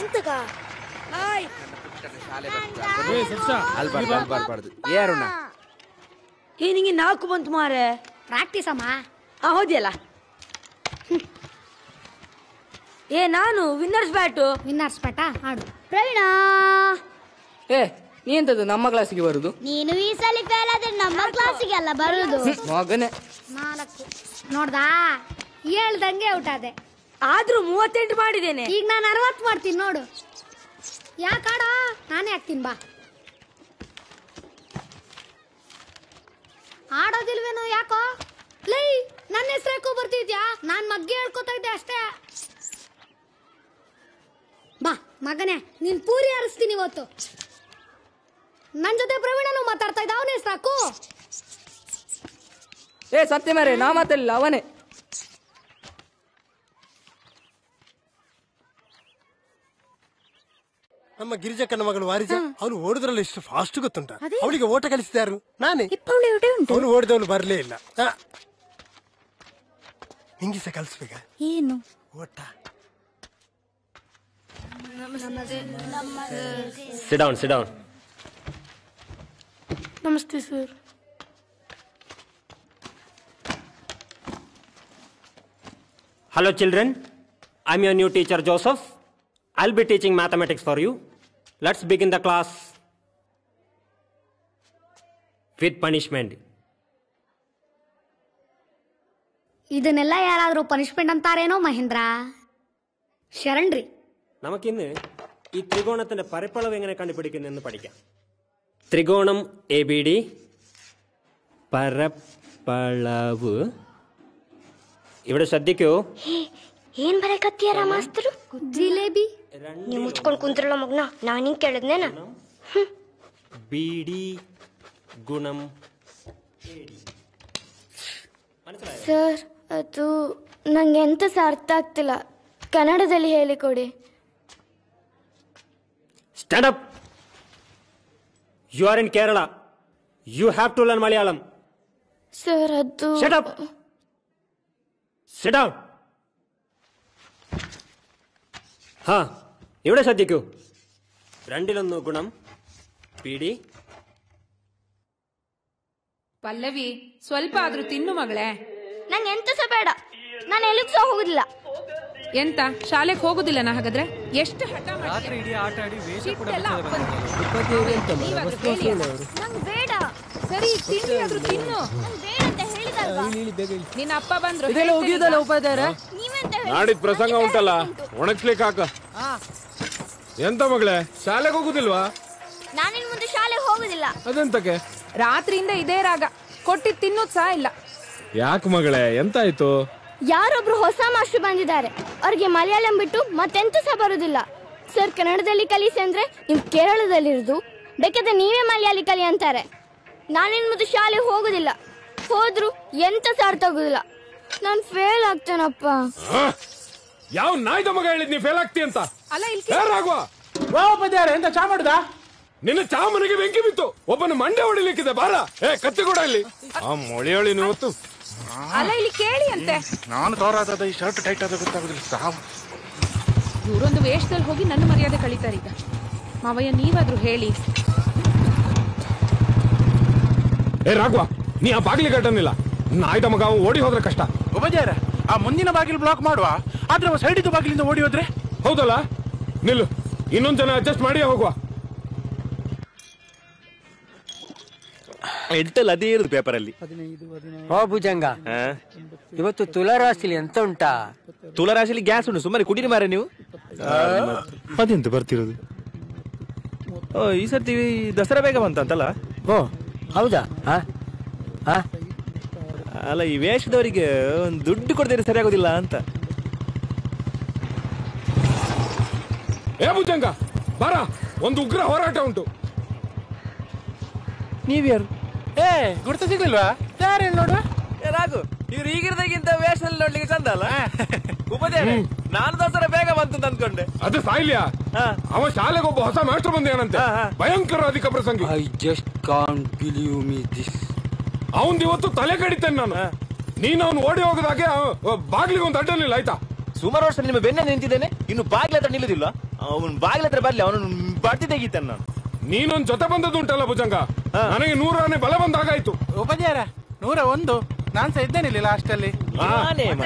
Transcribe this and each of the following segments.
ಎಂತಕ ನಿಂಗೆ 4 ಬಂತು ಮಾರೆ. ಪ್ರಾಕ್ಟೀಸ್ ಅಮ್ಮ. ಹೌದಿಯಲ್ಲ. ನಾನು ವಿನ್ನರ್ಸ್ ಬ್ಯಾಟು. ವಿನ್ನರ್ಸ್ ಬ್ಯಾಟ ಆಡು. ಪ್ರವೀಣ ನೀ ಎಂತದ್ದು ನಮ್ಮ ಕ್ಲಾಸಿಗೆ ಬರುದು? ನೀನು ಈ ಸಲ ಫೇಲ್ ಆದ್ರೆ ನಮ್ಮ ಕ್ಲಾಸಿಗೆ ಅಲ್ಲ ಬರುದು. ಮಗನೇ 4 ನೋಡ್ದಾ, ಹೇಳ್ದಂಗೆ ಔಟ್ ಆದೆ. ಆದ್ರೂ 38 ಮಾಡಿದ್ದೇನೆ. ಈಗ ನಾನು 60 ಮಾಡ್ತೀನಿ ನೋಡು. ಯಾಕಾಡ ನಾನೇ ಹಾಕ್ತೀನಿ ಬಾ. ಆಡೋದಿಲ್ವೇನೋ ಯಾಕೋ? ಲೈ ನನ್ನ ಹೆಸರೇಕೋ ಬರ್ತಿದ್ಯಾ? ನಾನ್ ಮಗ್ಗೆ ಹೇಳ್ಕೊತಾ ಇದ್ದೆ ಅಷ್ಟೇ. ಬಾ ಮಗನೇ, ನೀನ್ ಪೂರಿ ಹರಿಸ್ತೀನಿ ಇವತ್ತು. ನನ್ ಜೊತೆ ಪ್ರವೀಣನು ಮಾತಾಡ್ತಾ ಇದ್ದ, ಅವನ ಹೆಸರು ಹಾಕು. ಸತ್ಯ ಮಾರೆ, ನಾ ಮಾತಾಡಲಿಲ್ಲ, ಅವನೇ. ನಮ್ಮ ಗಿರಿಜಕ್ಕನ ಮಗಳು ವಾರಿಜ, ಅವನು ಓಡಿದ್ರಲ್ಲಿ ಎಷ್ಟು ಫಾಸ್ಟ್ ಗೊತ್ತುಂಟ. ಅವಳಿಗೆ ಓಟ ಕಲಿಸಿದಾರು ನಾನೇ. ಅವನು ಓಡಿದವನು ಬರಲೇ ಇಲ್ಲ. ನಿಂಗೆ ಸಹ ಕಲಿಸ್ಬೇಕ ಏನು ಓಟ? Sit down, sit down. ನಮಸ್ತೆ sir. Hello children, I'm your new teacher Joseph. I'll be teaching mathematics for you. Let's begin the class with punishment. ಇದನ್ನೆಲ್ಲ ಯಾರಾದ್ರೂ ಪನಿಷ್ಮೆಂಟ್ ಅಂತಾರೇನೋ ಮಹೇಂದ್ರ? ശരൺರಿ നമുക്കിന്ന് ഈ ത്രികോണത്തിന്റെ പരപ്പളവ് എങ്ങനെ കണ്ടുപിടിക്കുന്നെന്ന് പഠിക്കാം. ത്രികോണം ABD പരപ്പളവ്. ഇവിടെ ശ്രദ്ധിക്കൂ. ಏನ್ ಬರಕತ್ತೀಯಾರ ಮಾಸ್ತರು? ಜಿಲೇಬಿ. ನೀವು ಮುಚ್ಕೊಂಡು ಕುಂತ್ರಲ್ಲ ಮಗ್ನ, ನಾನು ಹಿಂಗೆ ಕೇಳಿದ್ನೇನ? BD ಗುಣಂ AD. ಸರ್, ಅದು ನಂಗೆ ಎಂತ ಸಹ ಅರ್ಥ ಆಗ್ತಿಲ್ಲ, ಕನ್ನಡದಲ್ಲಿ ಹೇಳಿಕೊಡಿ. Stand up. You are in Kerala. You have to learn Malayalam. Sir ಅದು. Shut up. Sit down. ഇവിടെ ശ്രദ്ധിക്കൂ. 2 ഗുണം PD. ಪಲ್ಲವಿ, ಸ್ವಲ್ಪ ಆದ್ರೂ ತಿನ್ನು ಮಗಳೇ. ನಂಗೆ ಎಂತ ಸಹ ಬೇಡ, ನಾನು ಎಲ್ಲಿಗೂ ಸಹ ಹೋಗುದಿಲ್ಲ. ಎಂತ ಶಾಲೆಗೆ ಹೋಗುದಿಲ್ಲ ನಾ? ಹಾಗಾದ್ರೆ ಎಷ್ಟು ಹಠ ರಾತ್ರಿ ಇಡೀ ಆಟ ಆಡಿ ವೇಷ ಕೂಡ ನಂಗೆ ಬೇಡ. ಸರಿ ತಿಂಡಿ ಆದ್ರೂ ತಿನ್ನು. ಬೇಡ ಅಂತ ಹೇಳಿದಲ್ವಾ? ನಿನ್ನ ಅಪ್ಪ ಬಂದ್ರು. ಹೋಗಿದ್ದಲ್ಲ ಉಪಾಧ್ಯಾಯ. ನೀವೆಂತ ನಾಡಿದ್ ಪ್ರಸಂಗ ಉಂಟಲ್ಲ, ಒಣಗ್ಸ್ಲಿಕ್ಕೆ ಹಾಕ. ಎಂತ ಮಗಳೇ, ಶಾಲೆಗೆ ಹೋಗುದಿಲ್ವಾ? ನಾನಿನ್ ಮುಂದೆ ಶಾಲೆಗೆ ಹೋಗುದಿಲ್ಲ. ಅದೆಂತಕ್ಕೆ? ರಾತ್ರಿಯಿಂದ ಇದೇ ರಾಗ, ಕೊಟ್ಟಿದ್ ತಿನ್ನೋದ್ ಸಹ ಇಲ್ಲ. ಯಾಕೆ ಮಗಳೇ, ಎಂತಾಯ್ತು? ಯಾರೊಬ್ರು ಹೊಸ ಮಾಸ್ಟರ್ ಬಂದಿದ್ದಾರೆ, ಅವ್ರಿಗೆ ಮಲಯಾಳಂ ಬಿಟ್ಟು ಮತ್ತೆಂತ ಸಹ ಬರುದಿಲ್ಲ. ಸರ್, ಕನ್ನಡದಲ್ಲಿ ಕಲಿಸಿ ಅಂದ್ರೆ ನೀವು ಕೇರಳದಲ್ಲಿರುದು, ಬೇಕಾದ್ರೆ ನೀವೇ ಮಲಯಾಳಿ ಕಲಿ ಅಂತಾರೆ. ನಾನಿನ್ ಮುಂದೆ ಶಾಲೆಗೆ ಹೋಗುದಿಲ್ಲ, ಹೋದ್ರು ಎಂತ ಸಹ ಅರ್ಥ ಆಗುದಿಲ್ಲ. ನಾನು ಫೇಲ್ ಆಗ್ತೇನಪ್ಪ. ಯಾವ ನಾಯ್ದ ಮಗ ಹೇಳಿದ್ ನೀ ಫೇಲ್ ಆಗ್ತಿ ಅಂತ? ಅಲ್ಲ ಎಂತ ಚಾ ಮಾಡುದ? ನಿನ್ನ ಚಾ ಮನೆಗೆ ಬೆಂಕಿ ಬಿತ್ತು, ಒಬ್ಬನ ಮಂಡೆ ಹೊಡಿಲಿಕ್ಕಿದೆ. ಬಾರ, ಕತ್ತಿ ಕೂಡ ಇಲ್ಲಿ. ಮೊಳೆಯೊಳಿ ನೀವತ್ತು. ಅಲ್ಲ ಇಲ್ಲಿ ಕೇಳಿ ಅಂತೆ. ನಾನು ತೋರಾದ ಈ ಶರ್ಟ್ ಟೈಟ್ ಆದ ಗೊತ್ತಾಗುದಿಲ್ಲ. ಇವರೊಂದು ವೇಷದಲ್ಲಿ ಹೋಗಿ ನನ್ನ ಮರ್ಯಾದೆ ಕಳೀತಾರೆ. ಈಗ ಮಾವಯ್ಯ ನೀವಾದ್ರೂ ಹೇಳಿ. ರಾಘವ, ನೀ ಆ ಬಾಗಿಲಿ ಕಟ್ಟನಿಲ್ಲ. ನಾಯ್ದ ಮಗ ಓಡಿ ಹೋದ್ರೆ ಕಷ್ಟ. ಉಪಚಾರ, ಆ ಮುಂದಿನ ಬಾಗಿಲು ಬ್ಲಾಕ್ ಮಾಡುವ, ಆದ್ರೆ ಸೈಡ್ ಇದ್ದ ಬಾಗಿಲಿಂದ ಓಡಿ ಹೋದ್ರೆ? ಹೌದಲ್ಲ, ನಿಲ್ಲು, ಇನ್ನೊಂದ್ ಜನ ಅಡ್ಜಸ್ಟ್ ಮಾಡಿ ಹೋಗುವ. ಎಂಟಲ್ಲಿ ಅದೇ ಇರುದು ಪೇಪರ್ ಅಲ್ಲಿ. ಭುಜಂಗ, ಇವತ್ತು ತುಲಾರಾಶಿಲಿ ಎಂತ ಉಂಟಾ? ತುಲಾರಾಶಿಲಿ ಗ್ಯಾಸ್ ಉಂಟು, ಸುಮ್ಮನೆ ಕುಡೀರಿ ಮಾರೆ ನೀವು. ಅದೆಂತ ಬರ್ತಿರೋದು? ಈ ಸರ್ತಿ ದಸರಾ ಬೇಗ ಬಂತಂತಲ್ಲ? ಓ ಹೌದಾ? ಅಲ್ಲ, ಈ ವೇಷದವರಿಗೆ ಒಂದು ದುಡ್ಡು ಕೊಡದಿದ್ರೆ ಸರಿ ಆಗೋದಿಲ್ಲ ಅಂತ. ಭುಜಂಗ ಬಾರ, ಒಂದು ಉಗ್ರ ಹೋರಾಟ ಉಂಟು. ನೀವ್ಯಾರು? ಗುರ್ತ ಸಿಗ್ಲಿಲ್ವಾ? ಯಾರು ಹೇಳಿ ನೋಡುವ. ರಾಘು, ಇವ್ರು ಈಗಿರದಾಗಿಂತ ವೇಷದಲ್ಲಿ ನೋಡ್ಲಿಕ್ಕೆ ಚಂದ ಅಲ್ಲ? ಉಪದೇಶ, ನಾನು ದಸರಾ ಬೇಗ ಬಂತು ಅಂದ್ಕೊಂಡೆ. ಅದು ಸಾಯ್ಲಿಯಾ? ಅವ ಶಾಲೆಗೆ ಒಬ್ಬ ಹೊಸ ಮಾಸ್ಟರ್ ಬಂದೇನಂತೆ, ಭಯಂಕರ ಅಧಿಕ ಪ್ರಸಂಗಿ. I just can't believe me this. ಅವನ್ ಇವತ್ತು ತಲೆ ಕಡಿತೇನೆ ನಾನು. ನೀನು ಅವನು ಓಡಿ ಹೋಗದಾಗೆ ಬಾಗ್ಲಿಗೆ ಒಂದು ಅಡ್ಡಲಿಲ್ಲ, ಆಯ್ತಾ? ಸುಮಾರು ವರ್ಷ ನಿಮ್ಮ ಬೆನ್ನೆ ನಿಂತಿದ್ದೇನೆ. ಇನ್ನು ಬಾಗಿಲ ಹತ್ರ ನಿಲ್ಲುದಿಲ್ಲ. ಅವನು ಬಾಗಿಲ ಹತ್ರ ಬರ್ಲಿ, ಅವನು ಬಡ್ತಿ ತೆಗಿತಾನೆ. ನಾನು ನೀನೊಂದು ಜೊತೆ ಬಂದದ್ದುಂಟಲ್ಲ ಭುಜಂಗ, ನನಗೆ 100 ಆನೆ ಬಲ ಬಂದಾಗಾಯ್ತು. ಉಪಾಧ್ಯಾಯರ 101 ನಾನ್ ಸಹ ಇದ್ದೇನಿಲ್ಲ ಲಾಸ್ಟ್ ಅಲ್ಲಿ.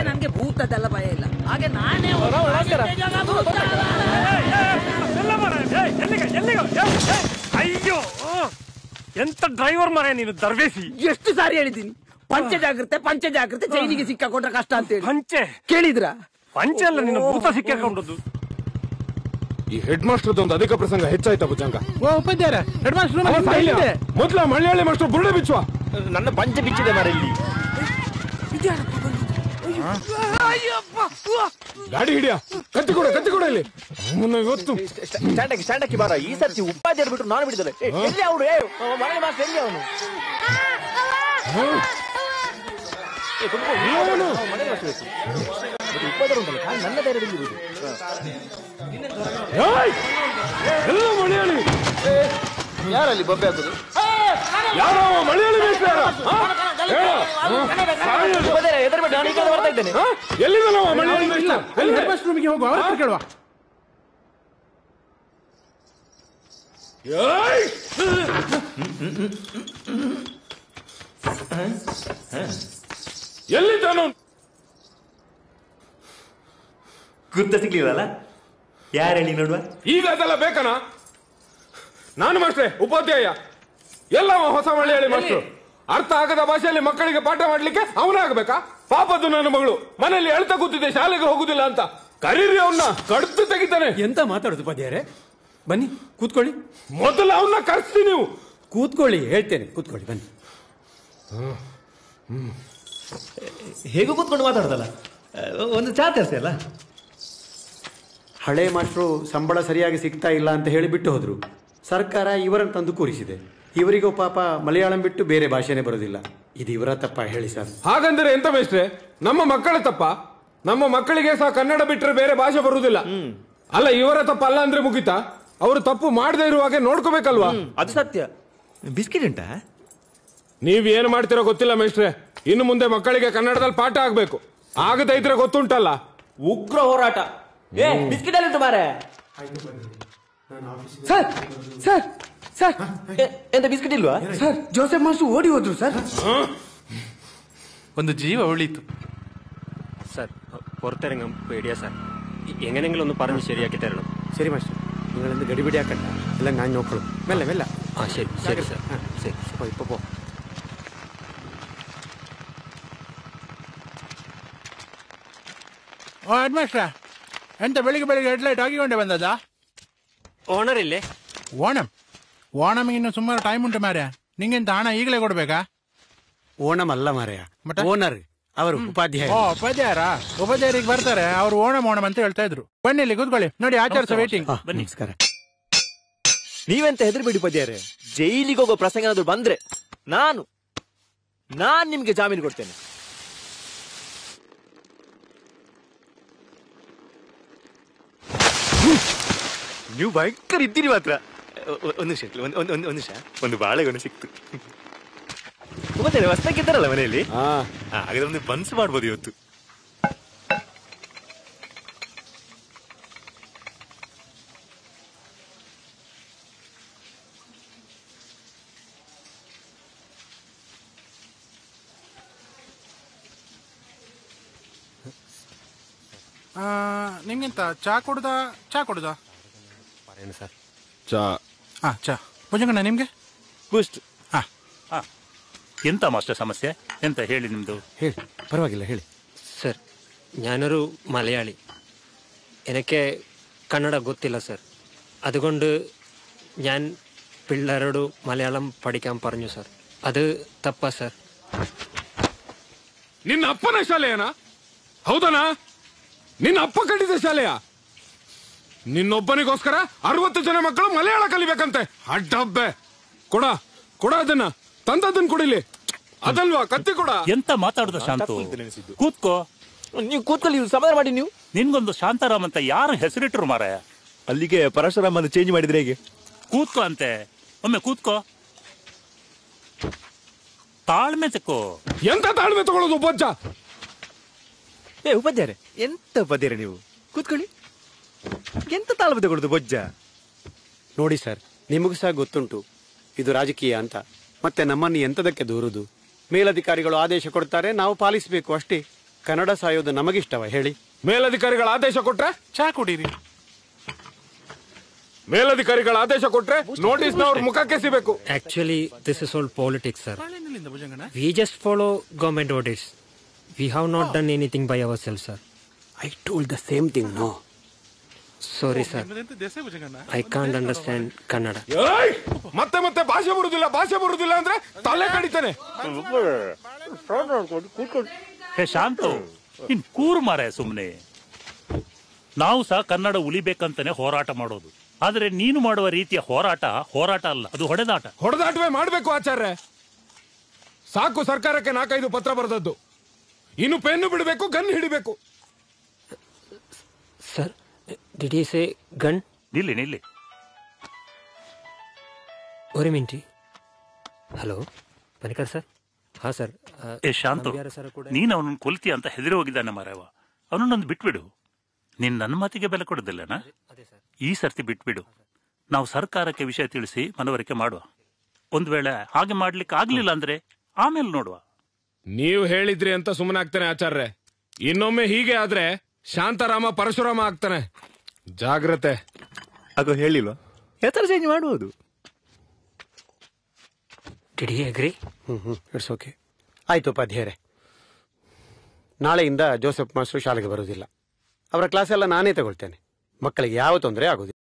ನನಗೆ ಭೂತದೆಲ್ಲ ಭಯ ಇಲ್ಲ. ಹಾಗೆ ನಾನೇ ಅಯ್ಯೋ ಎಂತ ಡ್ರೈವರ್ ಮರ ನೀನು ದರ್ವೇಸಿ. ಎಷ್ಟು ಸಾರಿ ಹೇಳಿದ್ದೀನಿ ಪಂಚ ಜಾಗ್ರತೆ ಚೈನಿಗೆ ಸಿಕ್ಕಾಕೊಂಡ್ರೆ ಕಷ್ಟ ಅಂತ ಹೇಳಿ. ಪಂಚೆ ಕೇಳಿದ್ರ? ಪಂಚೆ ಅಲ್ಲ ನಿನ್ನ ಭೂತ ಸಿಕ್ಕಾಕೊಂಡದ್ದು. ಈ ಹೆಡ್ ಮಾಸ್ಟರ್ ಒಂದು ಅಧಿಕ ಪ್ರಸಂಗ ಹೆಚ್ಚಾಯ್ತಾ ಭುಜಂಗ? ಉಪಾಧ್ಯಾಯರ ಹೆಡ್ ಮಾಸ್ಟರ್ ಮೊದ್ಲ ಮಲಯಾಳಿ ಮಾಸ್ಟರ್ ಬುರುಡೆ ಬಿಚ್ಚುವ. ನನ್ನ ಪಂಚ ಬಿಚ್ಚಿದೆ ಮರ ಇಲ್ಲಿ. ಗಾಡಿ ಹಿಡಿಯ, ಕತ್ತಿ ಕೊಡ ಇಲ್ಲಿ. ಇವತ್ತು ಸ್ಟ್ಯಾಂಡಕ್ಕೆ ಬಾರ. ಈ ಸರ್ತಿ ಉಪಾಧ್ಯಾಯರು ಬಿಟ್ಟು ನಾನು ಬಿಡಿದಲ್ಲ. ಎಲ್ಲಿ ಅವನು ಮನೆ ಮಾಸ್ಟರ್ ಎಲ್ಲಿ ಅವನು? ಉಪಾಧ್ಯಾಯರು ಉಂಟಲ್ಲ ನನ್ನ ಧೈರ್ಯದಲ್ಲಿ ಎಲ್ಲ ಮಲಯಾಳಿ. ಯಾರಲ್ಲಿ ಬೊಬ್ಬೆ ಹಾಕುದು? ಯಾರೋ ಮಲಯಾಳಿ ಎದುರು ನಾನು ಈ ಕಡೆ ಬರ್ತಾ ಇದ್ದೇನೆ. ಎಲ್ಲಿಂದ ಮಲಯಾಳಿ ರೂಮಿಗೆ ಹೋಗುವ, ಅವ್ರ ಹತ್ರ ಕೇಳುವ. ಎಲ್ಲಿದ್ದಾನು? ಗುರ್ತ ಸಿಗ್ಲಿಲ್ಲ. ಯಾರು ಹೇಳಿ ನೋಡುವ. ಈಗ ಅದೆಲ್ಲ ಬೇಕನ? ನಾನು ಮಾಸ್ಟ್ರೆ ಉಪಾಧ್ಯಾಯ, ಎಲ್ಲ ಹೊಸ ಮಲಯಾಳಿ ಮಾಸ್ಟ್ರು. ಅರ್ಥ ಆಗದ ಭಾಷೆಯಲ್ಲಿ ಮಕ್ಕಳಿಗೆ ಪಾಠ ಮಾಡ್ಲಿಕ್ಕೆ ಅವನಾಗಬೇಕಾ? ಪಾಪದ್ದು ನನ್ನ ಮಗಳು ಮನೆಯಲ್ಲಿ ಹೇಳ್ತಾ ಕೂತಿದ್ದೆ ಶಾಲೆಗೆ ಹೋಗುದಿಲ್ಲ ಅಂತ. ಕರೀರಿ ಅವನ್ನ, ಕಡ್ದು ತೆಗಿತಾನೆ. ಎಂತ ಮಾತಾಡುದು ಉಪಾಧ್ಯಾಯರೇ? ಬನ್ನಿ ಕೂತ್ಕೊಳ್ಳಿ. ಮೊದಲು ಅವನ್ನ ಕರ್ಸ್ತೀನಿ. ನೀವು ಕೂತ್ಕೊಳ್ಳಿ, ಹೇಳ್ತೇನೆ. ಕೂತ್ಕೊಳ್ಳಿ ಬನ್ನಿ. ಹೇಗೂ ಕೂತ್ಕೊಂಡು ಮಾತಾಡ್ದಲ್ಲ, ಒಂದು ಚಾ ತರಿಸಿ ಅಲ್ಲ. ಹಳೆ ಮಾಸ್ಟ್ರು ಸಂಬಳ ಸರಿಯಾಗಿ ಸಿಗ್ತಾ ಇಲ್ಲ ಅಂತ ಹೇಳಿ ಬಿಟ್ಟು ಹೋದ್ರು. ಸರ್ಕಾರ ಇವರನ್ನು ತಂದು ಕೂರಿಸಿದೆ. ಇವರಿಗೂ ಪಾಪ ಮಲಯಾಳಂ ಬಿಟ್ಟು ಬೇರೆ ಭಾಷೆನೇ ಬರೋದಿಲ್ಲ. ಇದು ಇವರ ತಪ್ಪ ಹೇಳಿ ಸರ್? ಹಾಗಂದ್ರೆ ಎಂತ ಮೇಷ್ಟ್ರೆ, ನಮ್ಮ ಮಕ್ಕಳ ತಪ್ಪ? ನಮ್ಮ ಮಕ್ಕಳಿಗೆ ಸಹ ಕನ್ನಡ ಬಿಟ್ಟರೆ ಬೇರೆ ಭಾಷೆ ಬರುವುದಿಲ್ಲ. ಅಲ್ಲ, ಇವರ ತಪ್ಪ ಅಲ್ಲ ಅಂದ್ರೆ ಮುಗಿತಾ? ಅವರು ತಪ್ಪು ಮಾಡದೇ ಇರುವಾಗೆ ನೋಡ್ಕೋಬೇಕಲ್ವಾ? ಅದು ಸತ್ಯ. ಬಿಸ್ಕಿಟ್ ಉಂಟಾ? ನೀವೇನು ಮಾಡ್ತಿರೋ ಗೊತ್ತಿಲ್ಲ ಮೇಷ್ಟ್ರೆ. ಇನ್ನು ಮುಂದೆ ಮಕ್ಕಳಿಗೆ ಕನ್ನಡದಲ್ಲಿ ಪಾಠ ಆಗ್ಬೇಕು. ಆಗದ ಇದ್ರೆ ಗೊತ್ತುಂಟಲ್ಲ, ಉಗ್ರ ಹೋರಾಟ. ಬಿಸ್ಕಿಟ್ ಅಲ್ಲಿ ಉಂಟು ಮಾರೆ. ಸರ್ ಸರ್ ಸರ್, ಎಂತ ಬಿಸ್ಕಿಟ್ ಇಲ್ವಾ ಸರ್? ಜೋಸೆಫ್ ಮಾಸ್ಟರ್ ಓಡಿ ಹೋದ್ರು ಸರ್. ಒಂದು ಜೀವ ಉಳಿತು സർ പുറത്തിറങ്ങാൻ പേടിയാ സാർ. എങ്ങനെയെങ്കിലും ഒന്ന് പറഞ്ഞ് ശരിയാക്കി തരണം. ശരി മാസ്റ്റർ, നിങ്ങളെന്ത് ഗടിപിടിയാക്കണ്ട, എല്ലാം ഞാൻ നോക്കണം. മെല്ലെ മെല്ലെ. ആ ശരി ശരി സാർ. ശരി ഇപ്പൊ പോ. ಹೆಡ್ ಮಾಸ್ಟ್ರ, ಎಂತ ಬೆಳಿಗ್ಗೆ ಹೆಡ್ಲೈಟ್ ಹಾಕಿಕೊಂಡೆ ಬಂದದ? ಓನರ್ ಇಲ್ಲೇ? ಓಣಮಿಗೆ ಇನ್ನು ಸುಮಾರು ಟೈಮ್ ಉಂಟು ಮಾರ್ಯ. ನಿಂಗೆಂತ ಹಣ ಈಗಲೇ ಕೊಡ್ಬೇಕಾ? ಓಣಂ ಅಲ್ಲ ಮಾರ್ಯ, ಓನರ್ ಅವರು ಉಪಾಧ್ಯಾಯ. ಉಪಾಧ್ಯಾಯರಿಗೆ ಬರ್ತಾರೆ ಅವ್ರು. ಓಣಂ ಅಂತ ಹೇಳ್ತಾ ಇದ್ರು. ಬನ್ನಿ ಇಲ್ಲಿ ಕೂತ್ಕೊಳ್ಳಿ. ನೋಡಿ ಆಚಾರ್ಯ ವೇಟಿಂಗ್. ಬನ್ನಿ. ನಮಸ್ಕಾರ. ನೀವೆಂತ ಹೆದರ್ಬೇಡಿ ಉಪಾಧ್ಯಾಯರೇ. ಜೈಲಿಗೆ ಹೋಗೋ ಪ್ರಸಂಗ ಏನಾದ್ರು ಬಂದ್ರೆ ನಾನು ನಿಮ್ಗೆ ಜಾಮೀನು ಕೊಡ್ತೇನೆ. ನೀವು ಭಯಂಕರ ಇದ್ದೀರಿ ಮಾತ್ರ. ಒಂದು ನಿಮಿಷ ಒಂದು ಬಾಳೆಗೊನೆ ಸಿಕ್ತು. ಮತ್ತೆ ಹೊಸಕ್ಕಿದ್ದಾರಲ್ಲ ಮನೆಯಲ್ಲಿ, ಹಾಗಾದ್ರೆ ಒಂದು ಬನ್ಸ್ ಮಾಡ್ಬೋದು ಇವತ್ತು. ನಿಮ್ಗೆಂತ ಚಾ ಕೊಡುದಾ? ಸರ್ ಚಾ. ಚಾ ಭುಜಂಗಣ್ಣ ನಿಮ್ಗೆ? ಬೂಸ್ಟ್. ಎಂತ ಮಾಸ್ಟರ್ ಸಮಸ್ಯೆ ಎಂತ ಹೇಳಿ ನಿಮ್ದು? ಹೇಳಿ, ಪರವಾಗಿಲ್ಲ ಹೇಳಿ. സർ, ഞാനൊരു മലയാളി. എനിക്ക് കന്നഡ ಗೊತ್ತಿಲ್ಲ സർ. അതുകൊണ്ട് ഞാൻ പിള്ളേരോട് മലയാളം പഠിക്കാൻ പറഞ്ഞു സർ. ಅದು ತಪ್ಪ ಸರ್? ನಿನ್ನ ಅಪ್ಪನ ಶಾಲೆಯನ? ಹೌದನಾ? ನಿನ್ನ ಅಪ್ಪ ಕಟ್ಟಿದ ಶಾಲೆಯ? ನಿನ್ನೊಬ್ಬನಿಗೋಸ್ಕರ 60 ಜನ ಮಕ್ಕಳು ಮಲಯಾಳ ಕಲಿಬೇಕಂತೆ. ಅಡ್ಡಬ್ಬೆ. ಕೊಡ ಅದನ್ನ, ತಂದದನ್ನ ಕೊಡಿಲಿ. ಅದಲ್ವಾ ಕತ್ತಿ ಕೊಡ. ಎಂತ ಮಾತಾಡುದ ಶಾಂತು? ಕೂತ್ಕೋ. ನೀವು ಕೂತ್ಕೊಳ್ಳಿ, ಸಮಾಧಾನ ಮಾಡಿ. ನೀವು ನಿನ್ಗೊಂದು ಶಾಂತಾರಾಮ್ ಅಂತ ಯಾರು ಹೆಸರಿಟ್ರು ಮಾರಾಯ? ಅಲ್ಲಿಗೆ ಪರಶುರಾಮ್ ಅಂತ ಚೇಂಜ್ ಮಾಡಿದ್ರೆ ಹೇಗೆ? ಕೂತ್ಕೋ ಅಂತೆ, ಒಮ್ಮೆ ಕೂತ್ಕೋ. ತಾಳ್ಮೆ ತಕೋ. ಎಂತ ತಾಳ್ಮೆ ತಗೊಳ್ಳೋದು ಉಪಜ್ಜ? ಉಪಾಧ್ಯಾಯರೇ, ಎಂತ ಉಪಾಧ್ಯಾಯರೇ ನೀವು? ಕೂತ್ಕೊಳ್ಳಿ. ಎಂತ ತಾಳ್ಮೆ ತಗೊಳ್ಳುದು ಬೊಜ್ಜ? ನೋಡಿ ಸರ್, ನಿಮಗೂ ಸಹ ಗೊತ್ತುಂಟು ಇದು ರಾಜಕೀಯ ಅಂತ. ಮತ್ತೆ ನಮ್ಮನ್ನು ಎಂತದಕ್ಕೆ ದೂರುದು? ಮೇಲಧಿಕಾರಿಗಳು ಆದೇಶ ಕೊಡ್ತಾರೆ, ನಾವು ಪಾಲಿಸಬೇಕು ಅಷ್ಟೇ. ಕನ್ನಡ ಸಾಯೋದು ನಮಗಿಷ್ಟವ ಹೇಳಿ? ಮೇಲಧಿಕಾರಿಗಳ ಆದೇಶ ಕೊಟ್ರೆ ಚಾ ಕುಡೀರಿ. ಮೇಲಧಿಕಾರಿಗಳ ಆದೇಶ ಕೊಟ್ರೆ ನೋಟಿಸ್ ಅವ್ರ ಮುಖಕ್ಕೆ ಸಿಬೇಕು. Actually, this is all politics, sir. We just follow government orders. We have not done anything by ourselves, sir. I told the same thing, no? Sorry, sir. I can't understand Kannada. ಏಯ್! ಮತ್ತೆ ಭಾಷೆ ಬರುದಿಲ್ಲ ಅಂದ್ರೆ ತಲೆ ಕಡಿತಾನೆ. ಹೇ ಶಾಂತು, ನೀನ್ ಕೂರು ಮಾರ ಸುಮ್ನೆ. ನಾವು ಸಹ ಕನ್ನಡ ಉಳಿಬೇಕಂತಾನೆ ಹೋರಾಟ ಮಾಡೋದು. ಆದ್ರೆ ನೀನು ಮಾಡುವ ರೀತಿಯ ಹೋರಾಟ ಅಲ್ಲ, ಅದು ಹೊಡೆದಾಟವೇ ಮಾಡ್ಬೇಕು ಆಚಾರ್ಯ. ಸಾಕು ಸರ್ಕಾರಕ್ಕೆ 4-5 ಪತ್ರ ಬರೆದದ್ದು. ಇನ್ನು ಪೆನ್ನು ಬಿಡಬೇಕು, ಗನ್ ಹಿಡಿಬೇಕು. Sir, did you say gun? ನಿಲ್ಲಿ. ಒಂದು ಮಿನಿಟ್. Hello Panicker sir. ಹಾ ಸರ್. ಏ ಶಾಂತು, ನೀನು ಅವನನ್ನು ಕೊಲ್ತೀಯ ಅಂತ ಹೆದರಿ ಹೋಗಿದ್ದಾನೆ ಮಾರವ. ಅವನನ್ನೊಂದು ಬಿಟ್ಬಿಡು. ನೀನ್ ನನ್ನ ಮಾತಿಗೆ ಬೆಲೆ ಕೊಡೋದಿಲ್ಲನಾ? ಈ ಸರ್ತಿ ಬಿಟ್ಬಿಡು. ನಾವು ಸರ್ಕಾರಕ್ಕೆ ವಿಷಯ ತಿಳಿಸಿ ಮನವರಿಕೆ ಮಾಡುವ. ಒಂದ್ ವೇಳೆ ಹಾಗೆ ಮಾಡ್ಲಿಕ್ಕೆ ಆಗ್ಲಿಲ್ಲ ಅಂದ್ರೆ ಆಮೇಲೆ ನೋಡುವ. ನೀವು ಹೇಳಿದ್ರಿ ಅಂತ ಸುಮ್ಮನೆ ಆಗ್ತಾನೆ ಆಚಾರ್ಯ. ಇನ್ನೊಮ್ಮೆ ಹೀಗೆ ಆದ್ರೆ ಶಾಂತಾರಾಮ ಪರಶುರಾಮ ಆಗ್ತಾನೆ. ಜಾಗ್ರತೆ. ಆಗ ಹೇಳಿಲ್ವಾ ಹೆಸರು ಚೇಂಜ್ ಮಾಡುವುದು. Did you agree? It's okay. ಆಯ್ತು ಉಪಾಧ್ಯಾಯರೇ, ನಾಳೆಯಿಂದ ಜೋಸೆಫ್ ಮಾಸ್ಟರ್ ಶಾಲೆಗೆ ಬರುವುದಿಲ್ಲ. ಅವರ ಕ್ಲಾಸ್ ಎಲ್ಲ ನಾನೇ ತಗೊಳ್ತೇನೆ. ಮಕ್ಕಳಿಗೆ ಯಾವ ತೊಂದರೆ ಆಗುದಿಲ್ಲ.